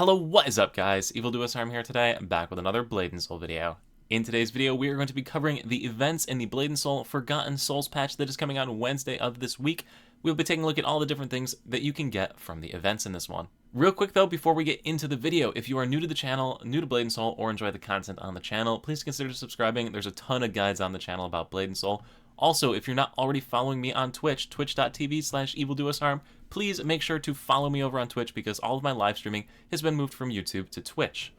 Hello, what is up guys? Evildoers here today. I'm back with another Blade and Soul video. In today's video, we are going to be covering the events in the Blade and Soul Forgotten Souls patch that is coming out on Wednesday of this week. We'll be taking a look at all the different things that you can get from the events in this one. Real quick though, before we get into the video, if you are new to the channel, new to Blade and Soul, or enjoy the content on the channel, please consider subscribing. There's a ton of guides on the channel about Blade and Soul. Also, if you're not already following me on Twitch, twitch.tv/evildoersharm, please make sure to follow me over on Twitch because all of my live streaming has been moved from YouTube to Twitch.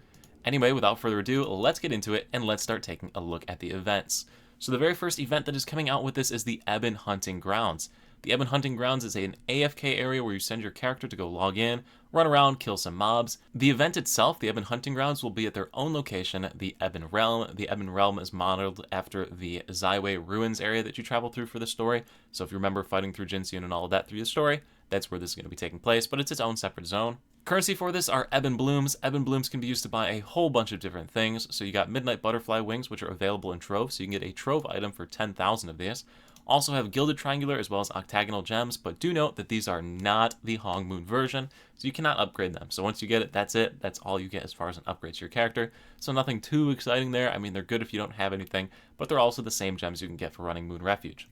Anyway, without further ado, let's get into it and let's start taking a look at the events. So the very first event that is coming out with this is the Ebon Hunting Grounds. The Ebon Hunting Grounds is an AFK area where you send your character to go log in, run around, kill some mobs. The event itself, the Ebon Hunting Grounds, will be at their own location, the Ebon Realm. The Ebon Realm is modeled after the Zyway Ruins area that you travel through for the story. So if you remember fighting through Jinseon and all of that through the story, that's where this is going to be taking place, but it's its own separate zone. Currency for this are Ebon Blooms. Ebon Blooms can be used to buy a whole bunch of different things. So you got Midnight Butterfly Wings, which are available in Trove, so you can get a Trove item for 10,000 of these. Also have Gilded Triangular as well as Octagonal Gems, but do note that these are not the Hong Moon version, so you cannot upgrade them. So once you get it, that's it. That's all you get as far as an upgrade to your character. So nothing too exciting there. I mean, they're good if you don't have anything, but they're also the same gems you can get for running Moon Refuge.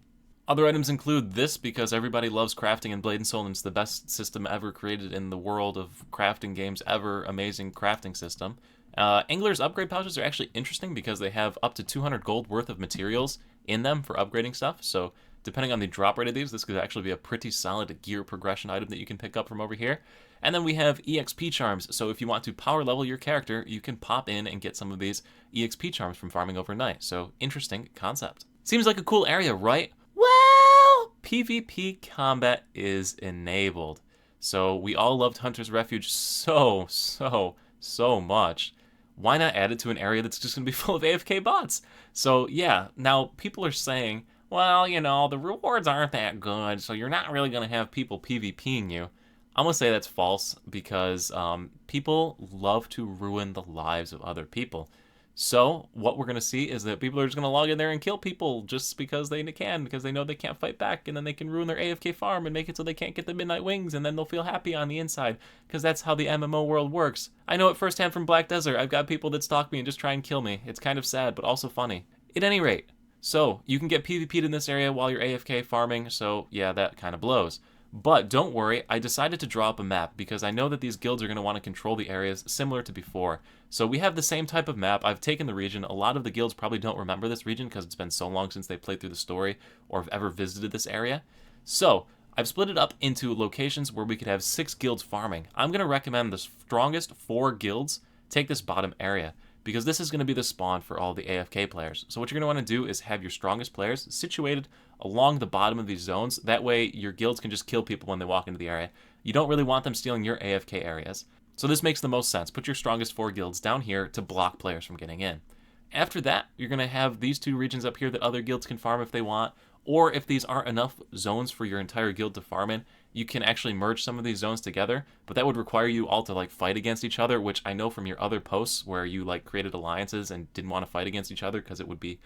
Other items include this because everybody loves crafting in Blade and Soul, and it's the best system ever created in the world of crafting games ever. Amazing crafting system. Angler's upgrade pouches are actually interesting because they have up to 200 gold worth of materials in them for upgrading stuff. So depending on the drop rate of these, this could actually be a pretty solid gear progression item that you can pick up from over here. And then we have EXP charms. So if you want to power level your character, you can pop in and get some of these EXP charms from farming overnight. So interesting concept. Seems like a cool area, right? Well, PvP combat is enabled. So we all loved Hunter's Refuge so much. Why not add it to an area that's just going to be full of AFK bots? So yeah, now people are saying, well, you know, the rewards aren't that good, so you're not really going to have people PvPing you. I'm going to say that's false because people love to ruin the lives of other people. So what we're going to see is that people are just going to log in there and kill people just because they can, because they know they can't fight back, and then they can ruin their AFK farm and make it so they can't get the Midnight Wings, and then they'll feel happy on the inside, because that's how the MMO world works. I know it firsthand from Black Desert. I've got people that stalk me and just try and kill me. It's kind of sad, but also funny. At any rate, so you can get PvP'd in this area while you're AFK farming, so yeah, that kind of blows. But don't worry, I decided to draw up a map because I know that these guilds are going to want to control the areas similar to before. So we have the same type of map. I've taken the region. A lot of the guilds probably don't remember this region because it's been so long since they played through the story or have ever visited this area. So I've split it up into locations where we could have 6 guilds farming. I'm going to recommend the strongest 4 guilds take this bottom area, because this is going to be the spawn for all the AFK players. So what you're going to want to do is have your strongest players situated along the bottom of these zones. That way your guilds can just kill people when they walk into the area. You don't really want them stealing your AFK areas. So this makes the most sense. Put your strongest 4 guilds down here to block players from getting in. After that, you're going to have these 2 regions up here that other guilds can farm if they want, or if these aren't enough zones for your entire guild to farm in, you can actually merge some of these zones together, but that would require you all to like fight against each other, which I know from your other posts where you like created alliances and didn't want to fight against each other because it would be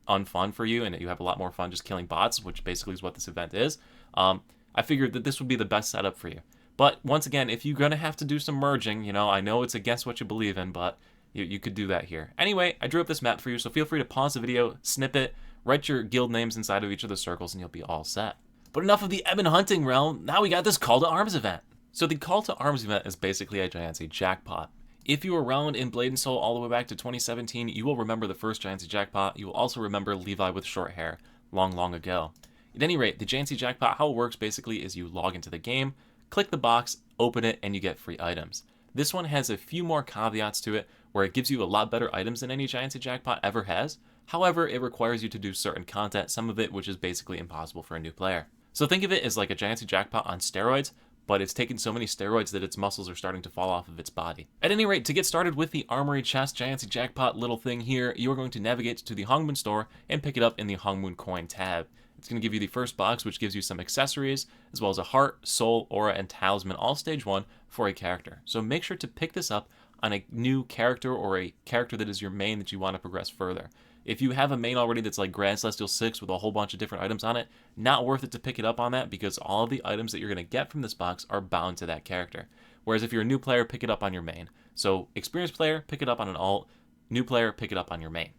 unfun for you and you have a lot more fun just killing bots, which basically is what this event is. I figured that this would be the best setup for you. But once again, if you're going to have to do some merging, you know, I know it's against what you believe in, but you could do that here. Anyway, I drew up this map for you, so feel free to pause the video, snip it, write your guild names inside of each of the circles, and you'll be all set. But enough of the Ebon Hunting realm, now we got this Call to Arms event. So the Call to Arms event is basically a Giantsy jackpot. If you were around in Blade and Soul all the way back to 2017, you will remember the first Giantsy jackpot. You will also remember Levi with short hair, long ago. At any rate, the Giantsy jackpot, how it works basically is you log into the game, click the box, open it, and you get free items. This one has a few more caveats to it, where it gives you a lot better items than any Giantsy jackpot ever has. However, it requires you to do certain content, some of it which is basically impossible for a new player. So think of it as like a Giantsy jackpot on steroids, but it's taken so many steroids that its muscles are starting to fall off of its body. At any rate, to get started with the Armory Chest Giantsy jackpot little thing here, you are going to navigate to the Hong Moon store and pick it up in the Hong Moon coin tab. It's going to give you the first box, which gives you some accessories, as well as a heart, soul, aura, and talisman, all stage 1 for a character. So make sure to pick this up on a new character or a character that is your main that you want to progress further. If you have a main already that's like Grand Celestial 6 with a whole bunch of different items on it, not worth it to pick it up on that because all of the items that you're going to get from this box are bound to that character. Whereas if you're a new player, pick it up on your main. So experienced player, pick it up on an alt. New player, pick it up on your main.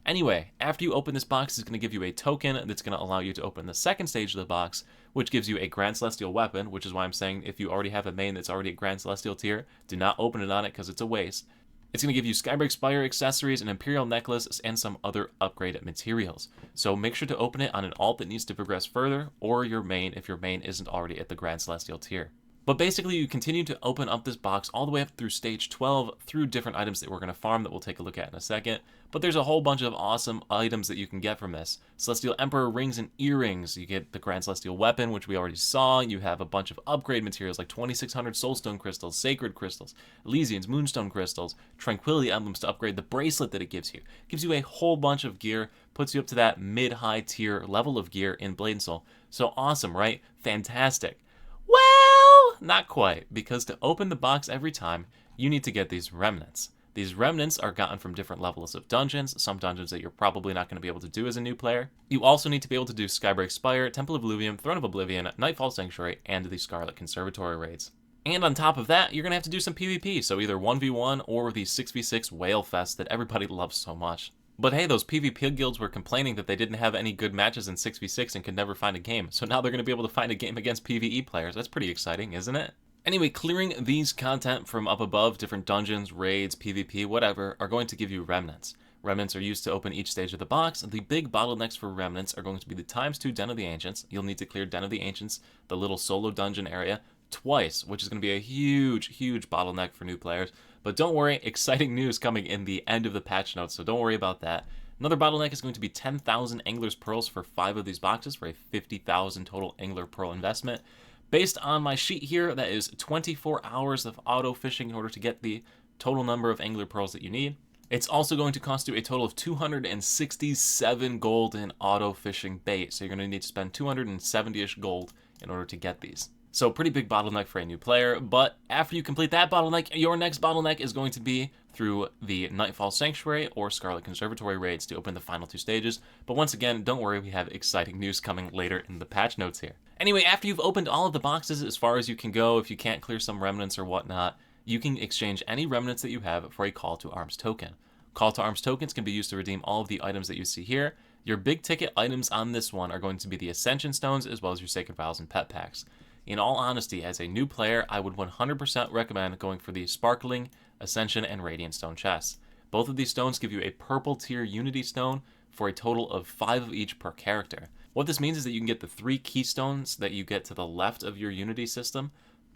Anyway, after you open this box, it's going to give you a token that's going to allow you to open the second stage of the box, which gives you a Grand Celestial weapon, which is why I'm saying if you already have a main that's already a Grand Celestial tier, do not open it on it because it's a waste. It's going to give you Skybreak Spire accessories, an Imperial necklace, and some other upgraded materials. So make sure to open it on an alt that needs to progress further, or your main if your main isn't already at the Grand Celestial tier. But basically, you continue to open up this box all the way up through stage 12 through different items that we're going to farm that we'll take a look at in a second. But there's a whole bunch of awesome items that you can get from this. Celestial Emperor rings and earrings. You get the Grand Celestial weapon, which we already saw. You have a bunch of upgrade materials like 2600 Soulstone crystals, Sacred crystals, Elysians, Moonstone crystals, Tranquility emblems to upgrade the bracelet that it gives you. It gives you a whole bunch of gear, puts you up to that mid-high tier level of gear in Blade and Soul. So awesome, right? Fantastic. Well, not quite, because to open the box every time, you need to get these remnants. These remnants are gotten from different levels of dungeons, some dungeons that you're probably not going to be able to do as a new player. You also need to be able to do Skybreak Spire, Temple of Illuvium, Throne of Oblivion, Nightfall Sanctuary, and the Scarlet Conservatory raids. And on top of that, you're going to have to do some PvP, so either 1v1 or the 6v6 Whale Fest that everybody loves so much. But hey, those PvP guilds were complaining that they didn't have any good matches in 6v6 and could never find a game, so now they're going to be able to find a game against PvE players. That's pretty exciting, isn't it? Anyway, clearing these content from up above, different dungeons, raids, PvP, whatever, are going to give you remnants. Remnants are used to open each stage of the box. The big bottlenecks for remnants are going to be the ×2 Den of the Ancients. You'll need to clear Den of the Ancients, the little solo dungeon area, twice, which is going to be a huge bottleneck for new players. But don't worry, exciting news coming in the end of the patch notes, so don't worry about that. Another bottleneck is going to be 10,000 Angler's Pearls for 5 of these boxes for a 50,000 total Angler Pearl investment. Based on my sheet here, that is 24 hours of auto fishing in order to get the total number of Angler Pearls that you need. It's also going to cost you a total of 267 gold in auto fishing bait, so you're going to need to spend 270-ish gold in order to get these. So pretty big bottleneck for a new player, but after you complete that bottleneck, your next bottleneck is going to be through the Nightfall Sanctuary or Scarlet Conservatory raids to open the final 2 stages. But once again, don't worry, we have exciting news coming later in the patch notes here. Anyway, after you've opened all of the boxes as far as you can go, if you can't clear some remnants or whatnot, you can exchange any remnants that you have for a Call to Arms token. Call to Arms tokens can be used to redeem all of the items that you see here. Your big ticket items on this one are going to be the Ascension Stones as well as your Sacred Vials and Pet Packs. In all honesty, as a new player, I would 100% recommend going for the Sparkling, Ascension, and Radiant Stone chests. Both of these stones give you a purple tier Unity Stone for a total of 5 of each per character. What this means is that you can get the 3 keystones that you get to the left of your Unity system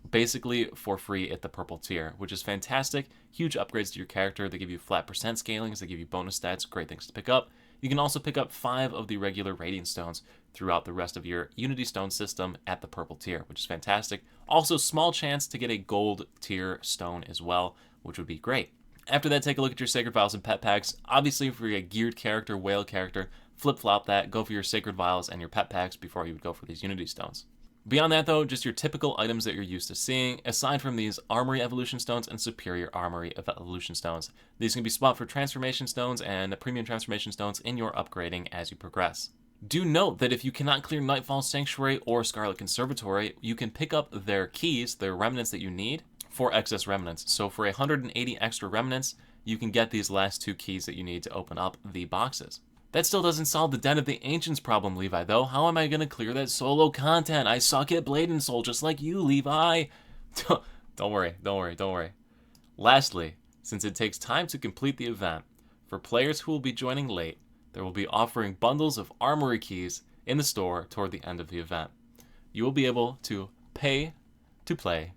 basically for free at the purple tier, which is fantastic. Huge upgrades to your character. They give you flat percent scalings, they give you bonus stats, great things to pick up. You can also pick up 5 of the regular Radiant Stones throughout the rest of your Unity Stone system at the purple tier, which is fantastic. Also, small chance to get a gold tier stone as well, which would be great. After that, take a look at your Sacred Vials and Pet Packs. Obviously, if you're a geared character, whale character, flip-flop that, go for your Sacred Vials and your Pet Packs before you would go for these Unity Stones. Beyond that, though, just your typical items that you're used to seeing, aside from these Armory Evolution Stones and Superior Armory Evolution Stones. These can be swapped for Transformation Stones and Premium Transformation Stones in your upgrading as you progress. Do note that if you cannot clear Nightfall Sanctuary or Scarlet Conservatory, you can pick up their keys, their remnants that you need, for excess remnants. So for 180 extra remnants, you can get these last 2 keys that you need to open up the boxes. That still doesn't solve the Den of the Ancients problem, Levi, though. How am I going to clear that solo content? I suck at Blade and Soul just like you, Levi. Don't worry. Lastly, since it takes time to complete the event, for players who will be joining late, there will be offering bundles of armory keys in the store toward the end of the event. You will be able to pay to play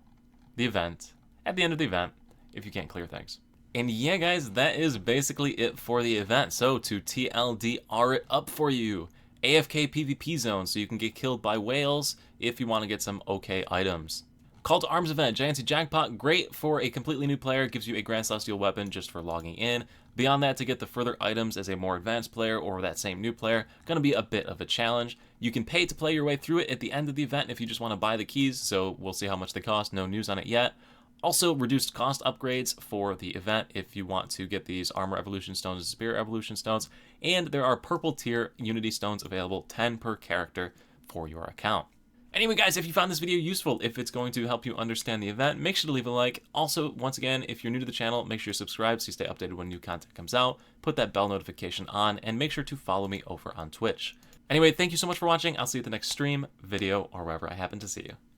the event at the end of the event if you can't clear things. And yeah, guys, that is basically it for the event. So to TLDR it up for you, AFK PvP zone, so you can get killed by whales if you want to get some okay items. Call to Arms event, Giantsy Jackpot, great for a completely new player, gives you a Grand Celestial weapon just for logging in. Beyond that, to get the further items as a more advanced player or that same new player, gonna be a bit of a challenge. You can pay to play your way through it at the end of the event if you just want to buy the keys, so we'll see how much they cost, no news on it yet. Also, reduced cost upgrades for the event if you want to get these Armor Evolution Stones and Superior Evolution Stones. And there are purple tier Unity Stones available, 10 per character for your account. Anyway, guys, if you found this video useful, if it's going to help you understand the event, make sure to leave a like. Also, once again, if you're new to the channel, make sure you subscribe so you stay updated when new content comes out. Put that bell notification on, and make sure to follow me over on Twitch. Anyway, thank you so much for watching. I'll see you at the next stream, video, or wherever I happen to see you.